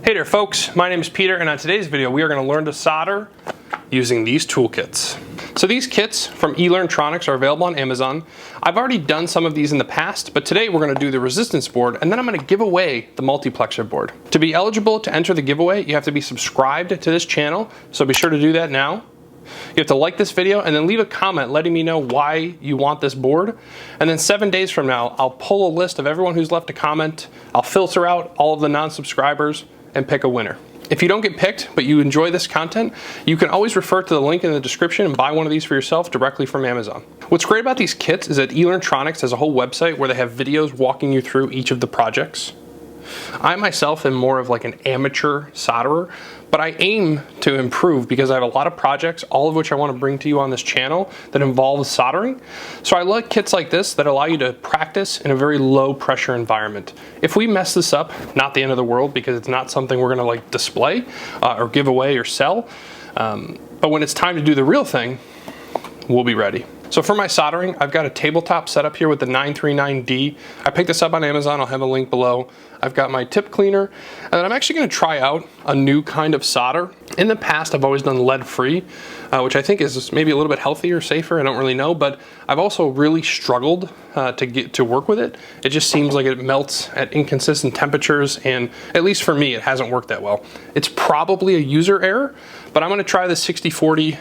Hey there folks, my name is Peter, and on today's video we are going to learn to solder using these toolkits. So these kits from eLearnTronics are available on Amazon. I've already done some of these in the past, but today we're going to do the resistance board, and then I'm going to give away the multiplexer board. To be eligible to enter the giveaway, you have to be subscribed to this channel, so be sure to do that now. You have to like this video and then leave a comment letting me know why you want this board. And then 7 days from now, I'll pull a list of everyone who's left a comment. I'll filter out all of the non-subscribers and pick a winner. If you don't get picked, but you enjoy this content, you can always refer to the link in the description and buy one of these for yourself directly from Amazon. What's great about these kits is that eLearnTronics has a whole website where they have videos walking you through each of the projects. I myself am more of like an amateur solderer, but I aim to improve because I have a lot of projects, all of which I want to bring to you on this channel that involve soldering. So I like kits like this that allow you to practice in a very low pressure environment. If we mess this up, not the end of the world, because it's not something we're going to like display or give away or sell. But when it's time to do the real thing, we'll be ready. So for my soldering, I've got a tabletop set up here with the 939D. I picked this up on Amazon, I'll have a link below. I've got my tip cleaner, and then I'm actually gonna try out a new kind of solder. In the past, I've always done lead-free, which I think is maybe a little bit healthier, safer, I don't really know, but I've also really struggled to get to work with it. It just seems like it melts at inconsistent temperatures, and at least for me, it hasn't worked that well. It's probably a user error, but I'm gonna try the 6040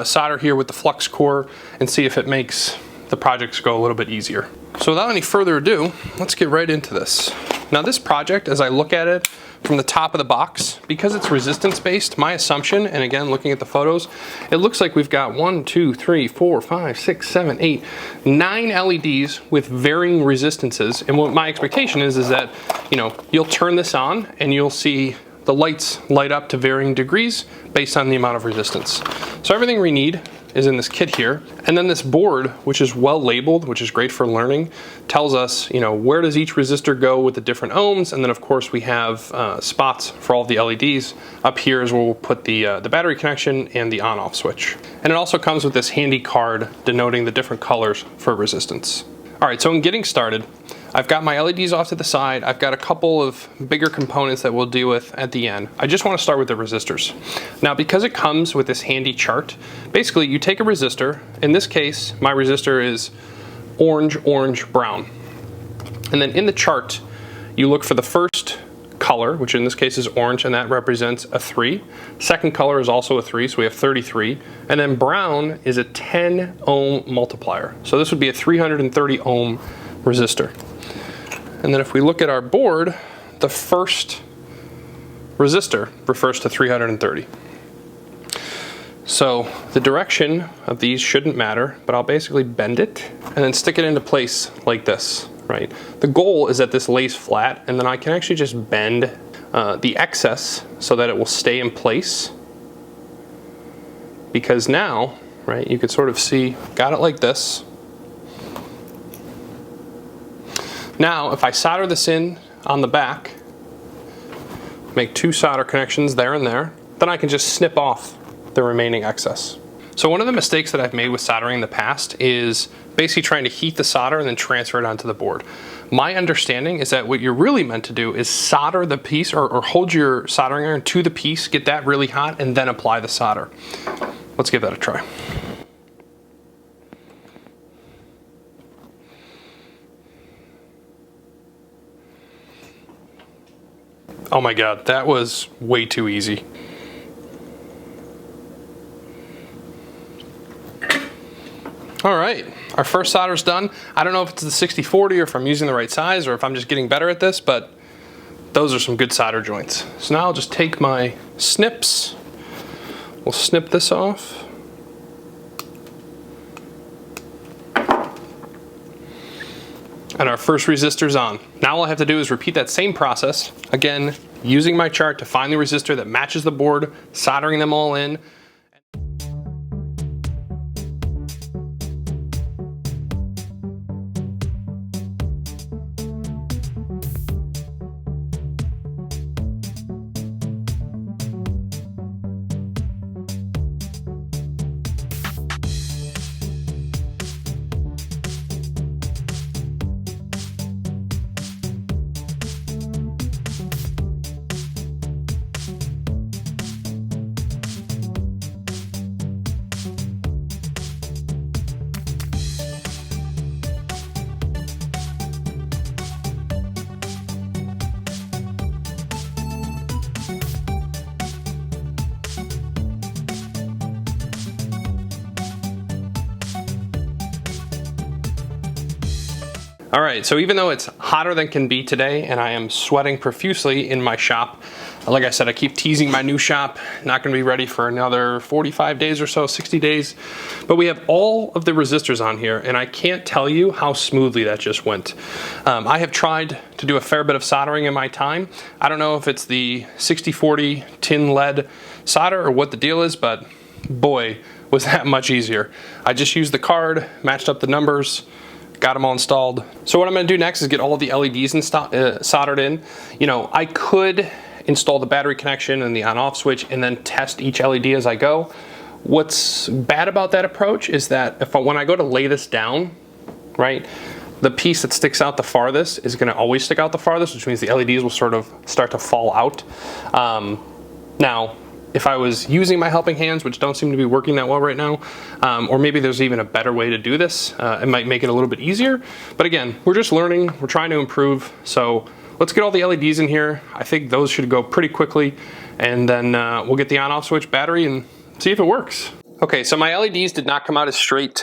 solder here with the flux core and see if it makes the projects go a little bit easier. So without any further ado, let's get right into this. Now this project, as I look at it from the top of the box, because it's resistance based, my assumption, and again looking at the photos, it looks like we've got 1, 2, 3, 4, 5, 6, 7, 8, 9 LEDs with varying resistances. And what my expectation is that, you know, you'll turn this on and you'll see the lights light up to varying degrees based on the amount of resistance. So everything we need is in this kit here. And then this board, which is well labeled, which is great for learning, tells us, you know, where does each resistor go with the different ohms. And then of course we have spots for all the LEDs. Up here is where we'll put the battery connection and the on-off switch. And it also comes with this handy card denoting the different colors for resistance. All right, so in getting started, I've got my LEDs off to the side. I've got a couple of bigger components that we'll deal with at the end. I just want to start with the resistors. Now, because it comes with this handy chart, basically you take a resistor. In this case, my resistor is orange, orange, brown. And then in the chart, you look for the first color, which in this case is orange, and that represents a 3. Second color is also a 3, so we have 33. And then brown is a 10 ohm multiplier. So this would be a 330 ohm resistor. And then if we look at our board, the first resistor refers to 330. So the direction of these shouldn't matter, but I'll basically bend it and then stick it into place like this, right? The goal is that this lays flat, and then I can actually just bend the excess so that it will stay in place. Because now, right, you could sort of see, got it like this. Now, if I solder this in on the back, make 2 solder connections there and there, then I can just snip off the remaining excess. So one of the mistakes that I've made with soldering in the past is basically trying to heat the solder and then transfer it onto the board. My understanding is that what you're really meant to do is solder the piece or hold your soldering iron to the piece, get that really hot, and then apply the solder. Let's give that a try. Oh my God, that was way too easy. All right, our first solder's done. I don't know if it's the 6040 or if I'm using the right size or if I'm just getting better at this, but those are some good solder joints. So now I'll just take my snips. We'll snip this off. And our first resistor's on. Now all I have to do is repeat that same process, again, using my chart to find the resistor that matches the board, soldering them all in. All right, so even though it's hotter than can be today and I am sweating profusely in my shop, like I said, I keep teasing my new shop, not gonna be ready for another 45 days or so, 60 days. But we have all of the resistors on here and I can't tell you how smoothly that just went. I have tried to do a fair bit of soldering in my time. I don't know if it's the 6040 tin lead solder or what the deal is, but boy, was that much easier. I just used the card, matched up the numbers, got them all installed. So what I'm gonna do next is get all of the LEDs soldered in. You know, I could install the battery connection and the on-off switch and then test each LED as I go. What's bad about that approach is that when I go to lay this down, right, the piece that sticks out the farthest is gonna always stick out the farthest, which means the LEDs will sort of start to fall out. Now, if I was using my helping hands, which don't seem to be working that well right now, or maybe there's even a better way to do this, it might make it a little bit easier. But again, we're just learning, we're trying to improve. So let's get all the LEDs in here. I think those should go pretty quickly. And then we'll get the on-off switch battery and see if it works. Okay, so my LEDs did not come out as straight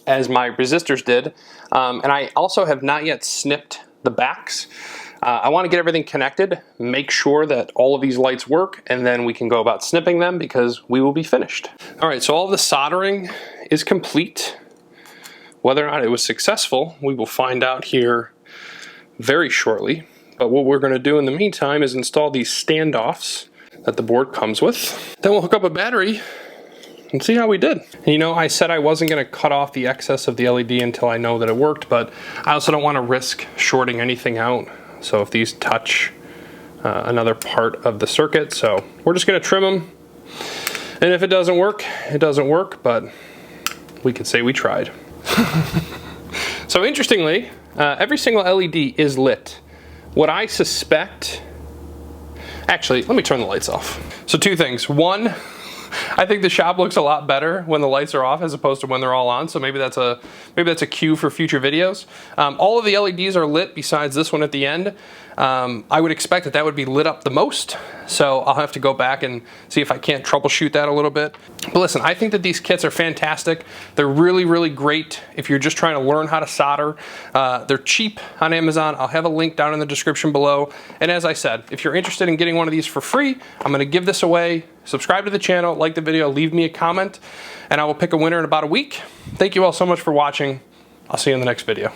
as my resistors did. And I also have not yet snipped the backs. I want to get everything connected, make sure that all of these lights work, and then we can go about snipping them because we will be finished. All right, so all the soldering is complete. Whether or not it was successful, we will find out here very shortly. But what we're going to do in the meantime is install these standoffs that the board comes with. Then we'll hook up a battery and see how we did. And you know, I said I wasn't going to cut off the excess of the LED until I know that it worked, but I also don't want to risk shorting anything out. So if these touch another part of the circuit, so we're just gonna trim them. And if it doesn't work, it doesn't work, but we could say we tried. So interestingly, every single LED is lit. What I suspect, actually, let me turn the lights off. So two things. One, I think the shop looks a lot better when the lights are off as opposed to when they're all on, so maybe that's a cue for future videos. All of the LEDs are lit besides this one at the end. I would expect that would be lit up the most, so I'll have to go back and see if I can't troubleshoot that a little bit. But listen, I think that these kits are fantastic. They're really, really great if you're just trying to learn how to solder. They're cheap on Amazon. I'll have a link down in the description below. And as I said, if you're interested in getting one of these for free, I'm gonna give this away. Subscribe to the channel, like the video, leave me a comment, and I will pick a winner in about a week. Thank you all so much for watching. I'll see you in the next video.